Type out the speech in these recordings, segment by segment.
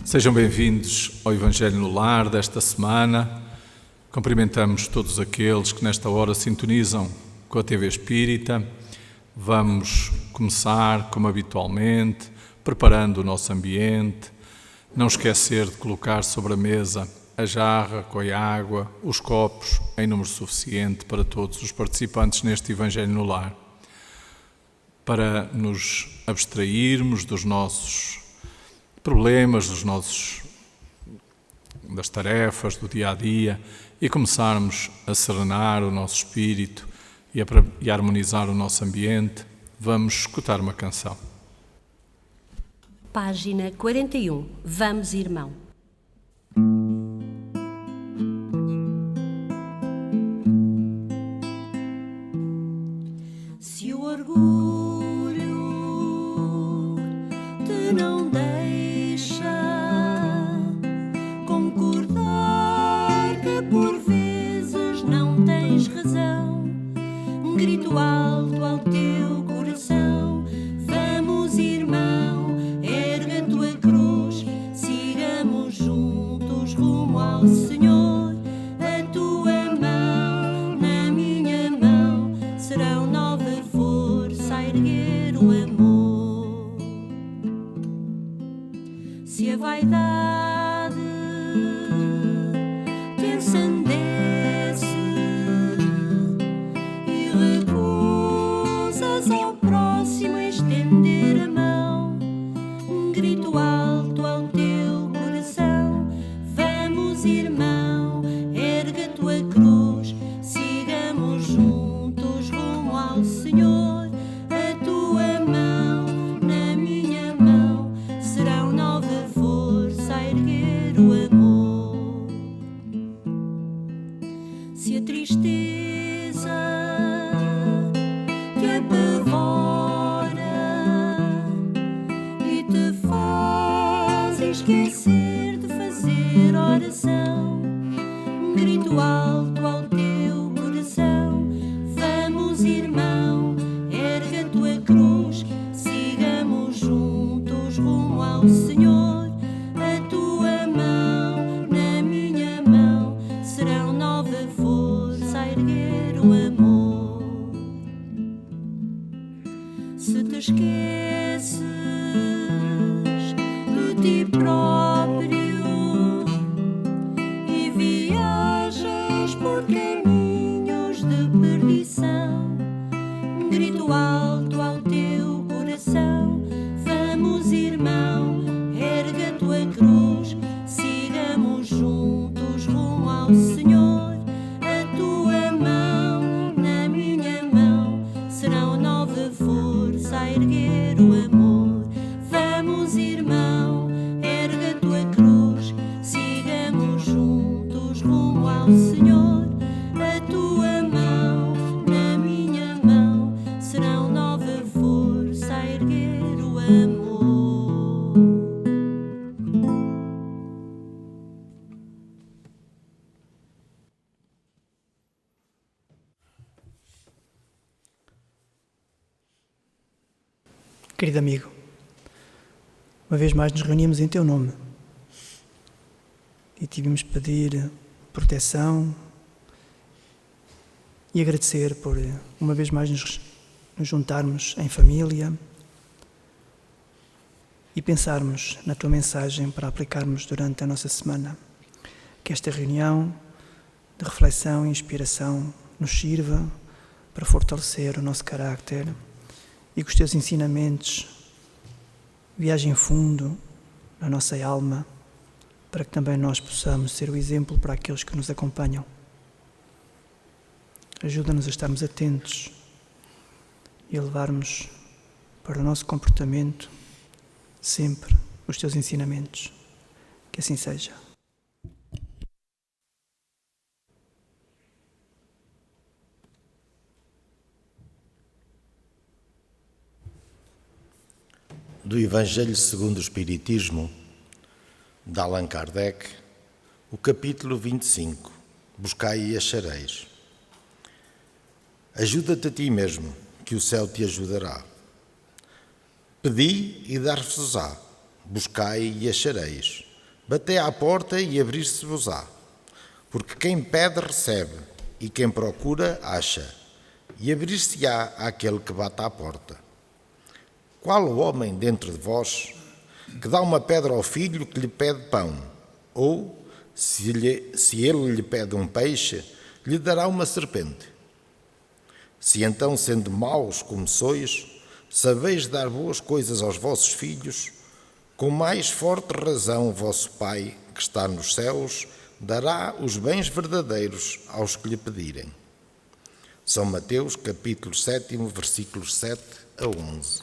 Sejam bem-vindos ao Evangelho no Lar desta semana. Cumprimentamos todos aqueles que nesta hora sintonizam com a TV Espírita. Vamos começar, como habitualmente, preparando o nosso ambiente. Não esquecer de colocar sobre a mesa a jarra com a água, os copos, em número suficiente para todos os participantes neste Evangelho no Lar. Para nos abstrairmos dos nossos problemas, das tarefas do dia-a-dia e começarmos a serenar o nosso espírito e a harmonizar o nosso ambiente, vamos escutar uma canção. Página 41. Vamos, irmão. Se o orgulho te não deixa concordar que por vezes não tens razão, grito alto ao teu coração: vamos, irmão, ergue a tua cruz, sigamos juntos rumo ao Senhor. A tua mão na minha mão serão nova força a erguer o amor. Se a vaidade te ensandece e recusas ao próximo estender a mão, grito alto ao teu coração: vamos, irmão, ergue a tua cruz, sigamos juntos rumo ao Senhor. A tua mão na minha mão serão nova força a erguer o amor. Se a tristeza te apavora e te faz esquecer de fazer oração, grito alto ao teu coração: vamos, irmão, ergue a tua cruz, sigamos juntos rumo ao Senhor. A tua mão na minha mão serão nova força a erguer o amor. Se te esqueces de ti próprio e viajas por caminhos de perdição, grito alto ao teu coração: vamos, irmão, ergue a tua cruz, sigamos juntos rumo ao Senhor. A tua mão na minha mão serão nova força a erguer o amor. Vamos, irmão, ergue a tua cruz, sigamos juntos rumo ao Senhor. A tua mão na minha mão serão nova força a erguer o amor. Querido amigo, uma vez mais nos reunimos em teu nome e tivemos pedir proteção e agradecer por uma vez mais nos juntarmos em família e pensarmos na tua mensagem para aplicarmos durante a nossa semana. Que esta reunião de reflexão e inspiração nos sirva para fortalecer o nosso carácter e que os teus ensinamentos viajem fundo na nossa alma, para que também nós possamos ser o exemplo para aqueles que nos acompanham. Ajuda-nos a estarmos atentos e a levarmos para o nosso comportamento sempre os teus ensinamentos. Que assim seja. Do Evangelho segundo o Espiritismo, de Allan Kardec, o capítulo 25, Buscai e achareis. Ajuda-te a ti mesmo, que o céu te ajudará. Pedi e dar-vos-á, buscai e achareis, Batei à porta e abrir-se-vos-á. Porque quem pede, recebe, e quem procura, acha, e abrir-se-á àquele que bate à porta. Qual o homem dentro de vós que dá uma pedra ao filho que lhe pede pão? Ou, se ele lhe pede um peixe, lhe dará uma serpente? Se então, sendo maus como sois, sabeis dar boas coisas aos vossos filhos, com mais forte razão o vosso Pai, que está nos céus, dará os bens verdadeiros aos que lhe pedirem. São Mateus, capítulo 7, versículos 7 a 11.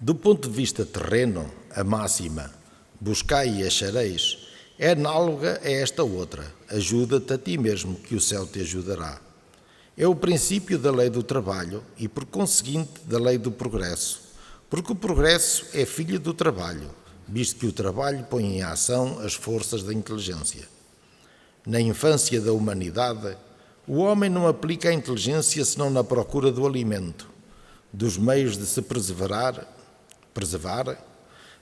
Do ponto de vista terreno, a máxima buscai e achareis é análoga a esta outra: ajuda-te a ti mesmo, que o céu te ajudará. É o princípio da lei do trabalho e, por conseguinte, da lei do progresso, porque o progresso é filho do trabalho, visto que o trabalho põe em ação as forças da inteligência. Na infância da humanidade, o homem não aplica a inteligência senão na procura do alimento, dos meios de se preservar,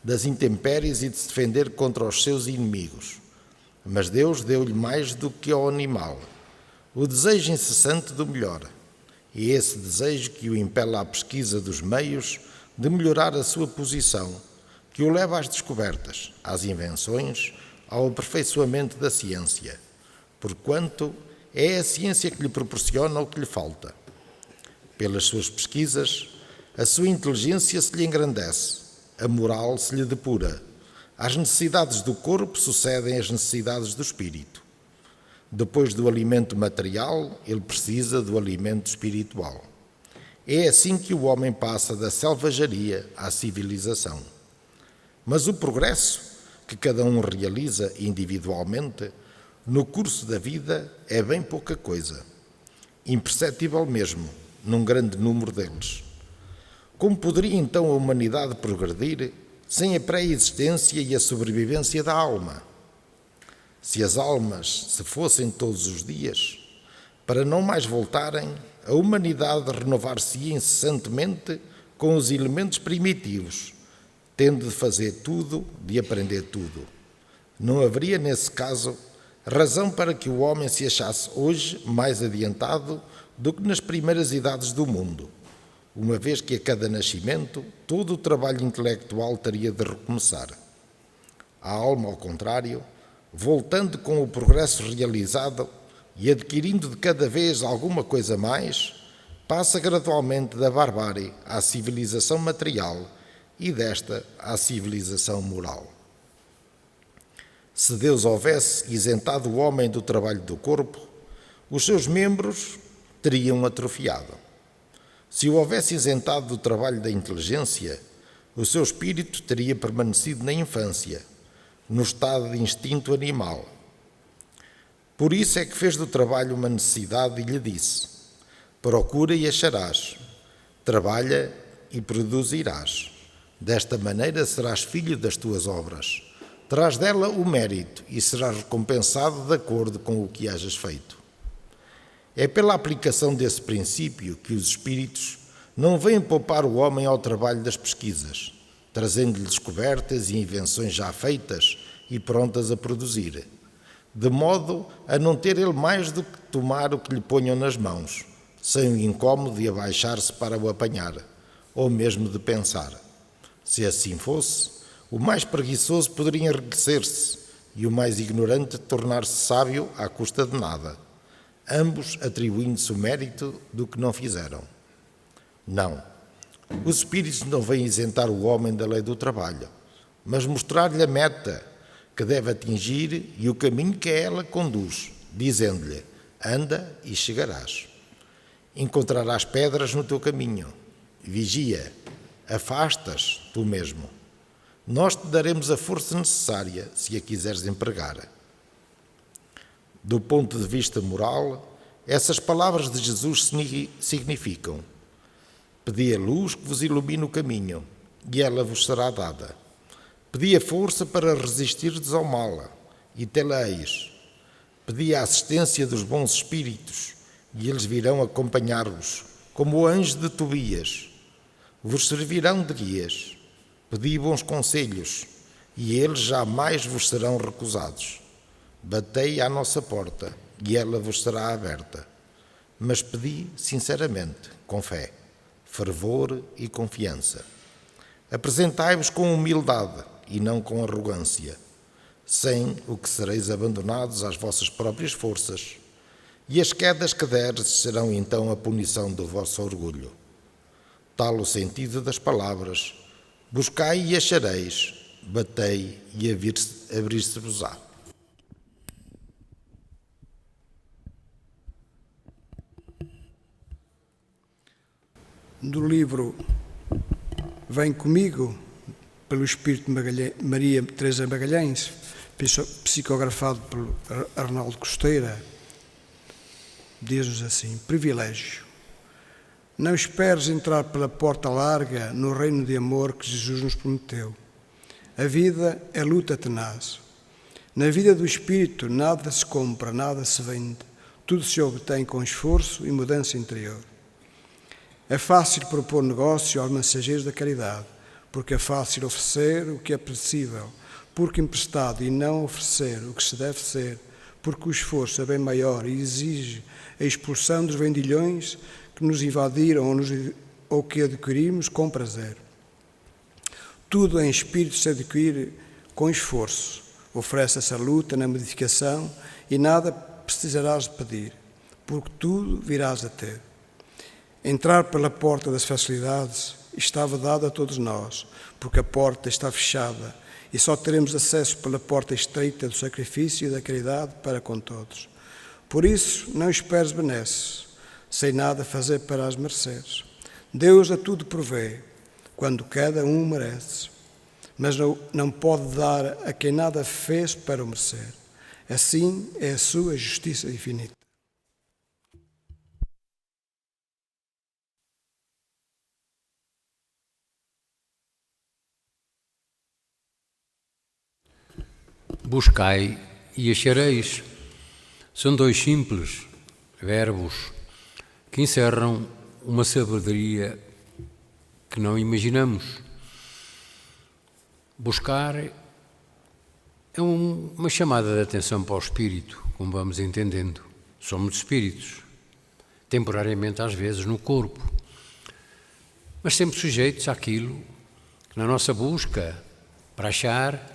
das intempéries e de se defender contra os seus inimigos. Mas Deus deu-lhe mais do que ao animal, o desejo incessante do melhor. E é esse desejo que o impele à pesquisa dos meios de melhorar a sua posição, que o leva às descobertas, às invenções, ao aperfeiçoamento da ciência, porquanto é a ciência que lhe proporciona o que lhe falta. Pelas suas pesquisas, a sua inteligência se lhe engrandece, a moral se lhe depura, às necessidades do corpo sucedem as necessidades do espírito. Depois do alimento material, ele precisa do alimento espiritual. É assim que o homem passa da selvageria à civilização. Mas o progresso que cada um realiza individualmente no curso da vida é bem pouca coisa, imperceptível mesmo num grande número deles. Como poderia então a humanidade progredir sem a pré-existência e a sobrevivência da alma? Se as almas se fossem todos os dias, para não mais voltarem, a humanidade renovar-se-ia incessantemente com os elementos primitivos, tendo de fazer tudo, de aprender tudo. Não haveria, nesse caso, razão para que o homem se achasse hoje mais adiantado do que nas primeiras idades do mundo, uma vez que a cada nascimento todo o trabalho intelectual teria de recomeçar. A alma, ao contrário, voltando com o progresso realizado e adquirindo de cada vez alguma coisa mais, passa gradualmente da barbárie à civilização material e desta à civilização moral. Se Deus houvesse isentado o homem do trabalho do corpo, os seus membros teriam atrofiado. Se o houvesse isentado do trabalho da inteligência, o seu espírito teria permanecido na infância, no estado de instinto animal. Por isso é que fez do trabalho uma necessidade e lhe disse: procura e acharás, trabalha e produzirás. Desta maneira serás filho das tuas obras. Terás dela o mérito e serás recompensado de acordo com o que hajas feito. É pela aplicação desse princípio que os espíritos não vêm poupar o homem ao trabalho das pesquisas, trazendo-lhe descobertas e invenções já feitas e prontas a produzir, de modo a não ter ele mais do que tomar o que lhe ponham nas mãos, sem o incómodo de abaixar-se para o apanhar, ou mesmo de pensar. Se assim fosse, o mais preguiçoso poderia enriquecer-se e o mais ignorante tornar-se sábio à custa de nada, ambos atribuindo-se o mérito do que não fizeram. Não, os espíritos não vêm isentar o homem da lei do trabalho, mas mostrar-lhe a meta que deve atingir e o caminho que a ela conduz, dizendo-lhe: anda e chegarás. Encontrarás pedras no teu caminho. Vigia, afastas tu mesmo. Nós te daremos a força necessária se a quiseres empregar. Do ponto de vista moral, essas palavras de Jesus significam: pedi a luz que vos ilumine o caminho, e ela vos será dada. Pedi a força para resistirdes ao mal, e tê-la-eis. Pedi a assistência dos bons espíritos, e eles virão acompanhar-vos, como o anjo de Tobias. Vos servirão de guias. Pedi bons conselhos, e eles jamais vos serão recusados. Batei à nossa porta, e ela vos será aberta. Mas pedi sinceramente, com fé, fervor e confiança. Apresentai-vos com humildade e não com arrogância, sem o que sereis abandonados às vossas próprias forças, e as quedas que derdes serão então a punição do vosso orgulho. Tal o sentido das palavras: buscai e achareis, batei e abrir-se-vos-á. Do livro Vem Comigo, pelo Espírito de Maria Teresa Magalhães, psicografado por Arnaldo Costeira, diz-nos assim: privilégio. Não esperes entrar pela porta larga no reino de amor que Jesus nos prometeu. A vida é luta tenaz. Na vida do Espírito nada se compra, nada se vende. Tudo se obtém com esforço e mudança interior. É fácil propor negócio aos mensageiros da caridade, porque é fácil oferecer o que é perecível, porque emprestado, e não oferecer o que se deve ser, porque o esforço é bem maior e exige a expulsão dos vendilhões que nos invadiram ou que adquirimos com prazer. Tudo em espírito se adquire com esforço. Oferece essa luta na modificação e nada precisarás de pedir, porque tudo virás a ter. Entrar pela porta das facilidades estava dado a todos nós, porque a porta está fechada e só teremos acesso pela porta estreita do sacrifício e da caridade para com todos. Por isso, não esperes benesses, sem nada fazer para as mereceres. Deus a tudo provê, quando cada um merece, mas não pode dar a quem nada fez para o merecer. Assim é a sua justiça infinita. Buscai e achareis. São dois simples verbos que encerram uma sabedoria que não imaginamos. Buscar é uma chamada de atenção para o espírito, como vamos entendendo. Somos espíritos, temporariamente às vezes no corpo, mas sempre sujeitos àquilo que na nossa busca para achar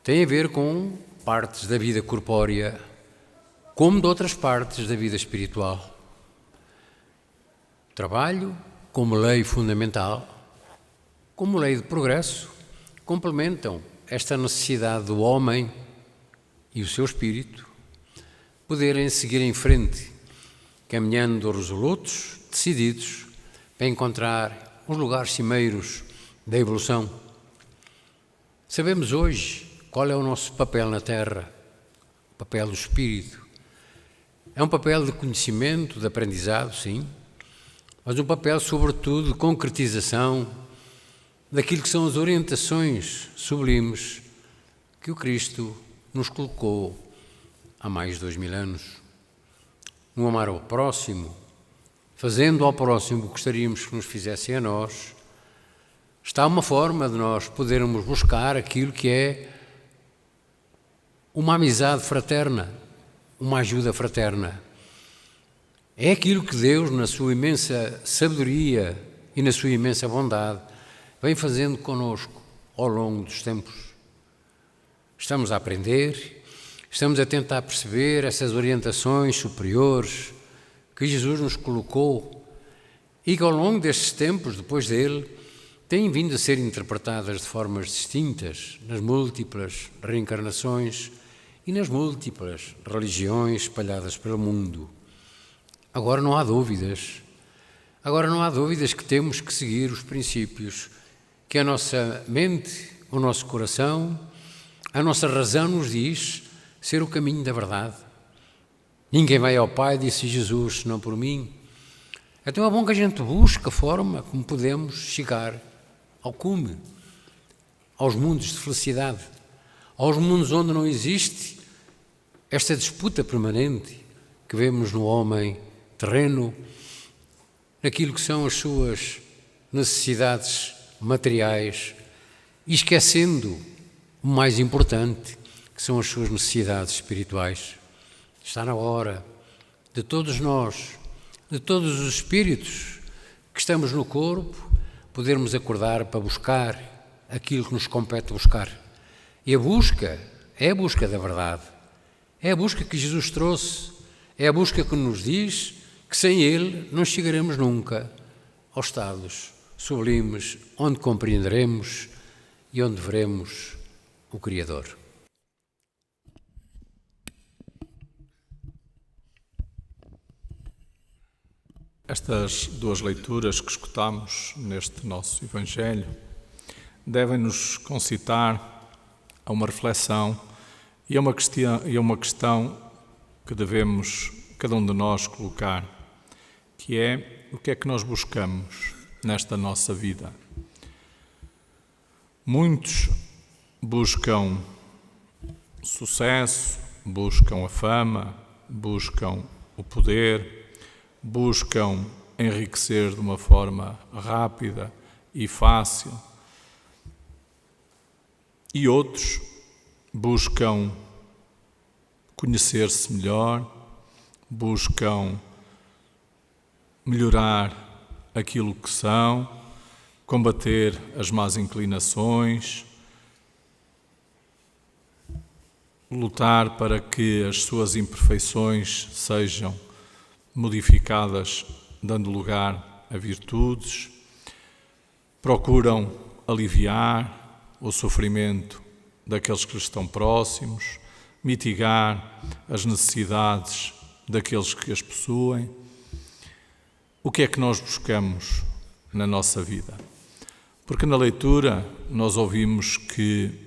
tem a ver com partes da vida corpórea, como de outras partes da vida espiritual. Trabalho, como lei fundamental, como lei de progresso, complementam esta necessidade do homem e o seu espírito poderem seguir em frente, caminhando resolutos, decididos, para encontrar os lugares cimeiros da evolução. Sabemos hoje qual é o nosso papel na Terra, o papel do espírito. É um papel de conhecimento, de aprendizado, sim, mas um papel, sobretudo, de concretização daquilo que são as orientações sublimes que o Cristo nos colocou há mais de 2000 anos. No amar ao próximo, fazendo ao próximo o que gostaríamos que nos fizessem a nós, está uma forma de nós podermos buscar aquilo que é uma amizade fraterna, uma ajuda fraterna. É aquilo que Deus, na sua imensa sabedoria e na sua imensa bondade, vem fazendo connosco ao longo dos tempos. Estamos a aprender, estamos a tentar perceber essas orientações superiores que Jesus nos colocou e que ao longo destes tempos, depois dele, têm vindo a ser interpretadas de formas distintas nas múltiplas reencarnações e nas múltiplas religiões espalhadas pelo mundo. Agora não há dúvidas que temos que seguir os princípios que a nossa mente, o nosso coração, a nossa razão nos diz ser o caminho da verdade. Ninguém vai ao Pai, disse Jesus, senão por mim. Então é bom que a gente busque a forma como podemos chegar ao cume, aos mundos de felicidade, aos mundos onde não existe esta disputa permanente que vemos no homem terreno, naquilo que são as suas necessidades materiais, e esquecendo o mais importante, que são as suas necessidades espirituais. Está na hora de todos nós, de todos os espíritos que estamos no corpo, podermos acordar para buscar aquilo que nos compete buscar. E a busca é a busca da verdade, é a busca que Jesus trouxe, é a busca que nos diz que sem Ele não chegaremos nunca aos estados sublimes, onde compreenderemos e onde veremos o Criador. Estas duas leituras que escutamos neste nosso Evangelho devem-nos concitar a uma reflexão e a uma questão que devemos, cada um de nós, colocar, que é: o que é que nós buscamos nesta nossa vida? Muitos buscam sucesso, buscam a fama, buscam o poder, buscam enriquecer de uma forma rápida e fácil, e outros buscam conhecer-se melhor, buscam melhorar aquilo que são, combater as más inclinações, lutar para que as suas imperfeições sejam modificadas, dando lugar a virtudes, procuram aliviar o sofrimento daqueles que lhes estão próximos, mitigar as necessidades daqueles que as possuem. O que é que nós buscamos na nossa vida? Porque na leitura nós ouvimos que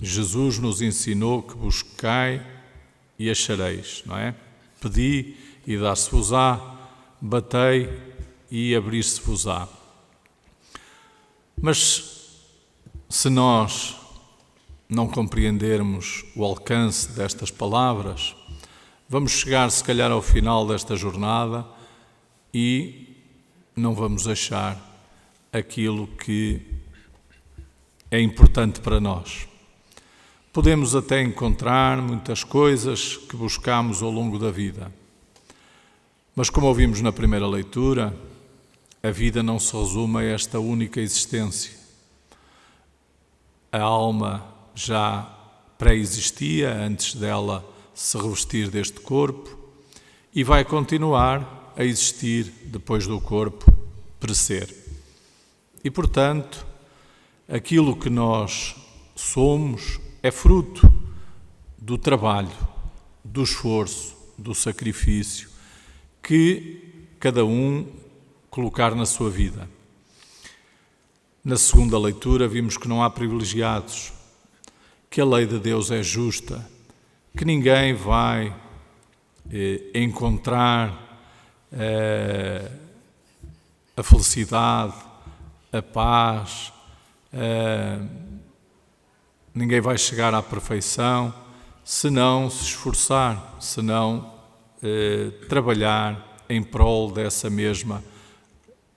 Jesus nos ensinou que buscai e achareis, não é? Pedi e dar-se-vos-á, batei e abrir-se-vos-á. Mas se nós não compreendermos o alcance destas palavras, vamos chegar se calhar ao final desta jornada e não vamos achar aquilo que é importante para nós. Podemos até encontrar muitas coisas que buscamos ao longo da vida, mas como ouvimos na primeira leitura, a vida não se resume a esta única existência. A alma já pré-existia antes dela se revestir deste corpo e vai continuar a existir depois do corpo perecer. E, portanto, aquilo que nós somos é fruto do trabalho, do esforço, do sacrifício que cada um colocar na sua vida. Na segunda leitura vimos que não há privilegiados, que a lei de Deus é justa, que ninguém vai encontrar a felicidade, a paz, ninguém vai chegar à perfeição se não se esforçar, se não trabalhar em prol dessa mesma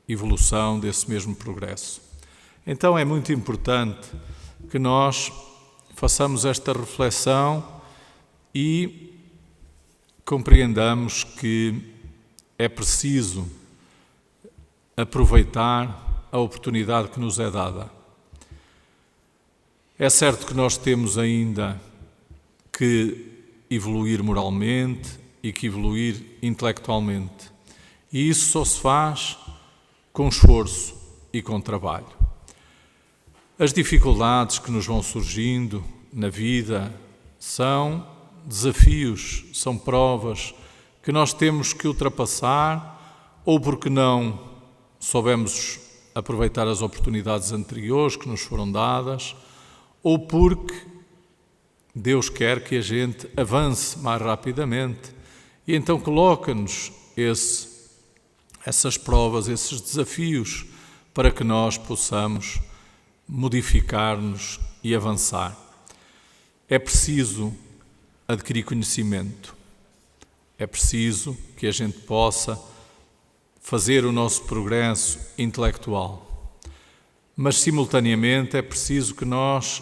evolução, desse mesmo progresso. Então é muito importante que nós façamos esta reflexão e compreendamos que é preciso aproveitar a oportunidade que nos é dada. É certo que nós temos ainda que evoluir moralmente e que evoluir intelectualmente. E isso só se faz com esforço e com trabalho. As dificuldades que nos vão surgindo na vida são desafios, são provas que nós temos que ultrapassar, ou porque não soubemos aproveitar as oportunidades anteriores que nos foram dadas, ou porque Deus quer que a gente avance mais rapidamente e então coloca-nos essas provas, esses desafios, para que nós possamos modificar-nos e avançar. É preciso adquirir conhecimento, é preciso que a gente possa fazer o nosso progresso intelectual, mas simultaneamente é preciso que nós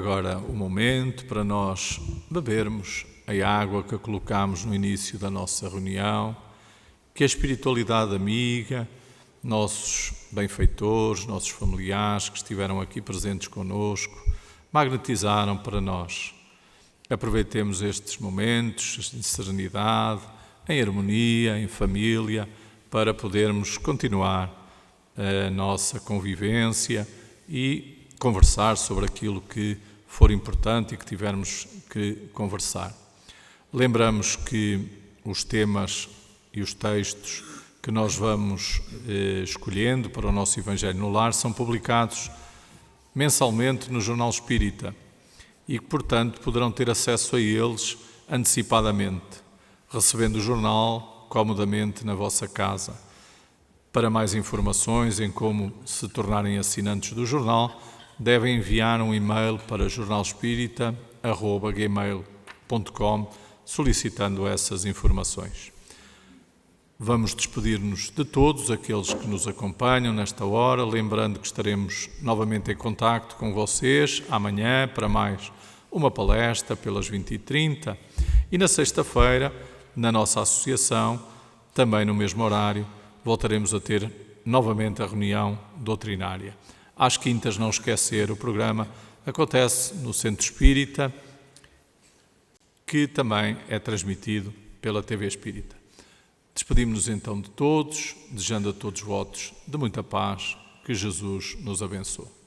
agora o momento para nós bebermos a água que colocámos no início da nossa reunião, que a espiritualidade amiga, nossos benfeitores, nossos familiares que estiveram aqui presentes conosco, magnetizaram para nós. Aproveitemos estes momentos de serenidade, em harmonia, em família, para podermos continuar a nossa convivência e conversar sobre aquilo que for importante e que tivermos que conversar. Lembramos que os temas e os textos que nós vamos escolhendo para o nosso Evangelho no Lar são publicados mensalmente no Jornal Espírita e que, portanto, poderão ter acesso a eles antecipadamente, recebendo o jornal comodamente na vossa casa. Para mais informações em como se tornarem assinantes do jornal, devem enviar um e-mail para jornalespírita@gmail.com solicitando essas informações. Vamos despedir-nos de todos aqueles que nos acompanham nesta hora, lembrando que estaremos novamente em contacto com vocês amanhã para mais uma palestra pelas 20h30 e na sexta-feira, na nossa associação, também no mesmo horário, voltaremos a ter novamente a reunião doutrinária. Às quintas, não esquecer, o programa acontece no Centro Espírita, que também é transmitido pela TV Espírita. Despedimos-nos então de todos, desejando a todos votos de muita paz, que Jesus nos abençoe.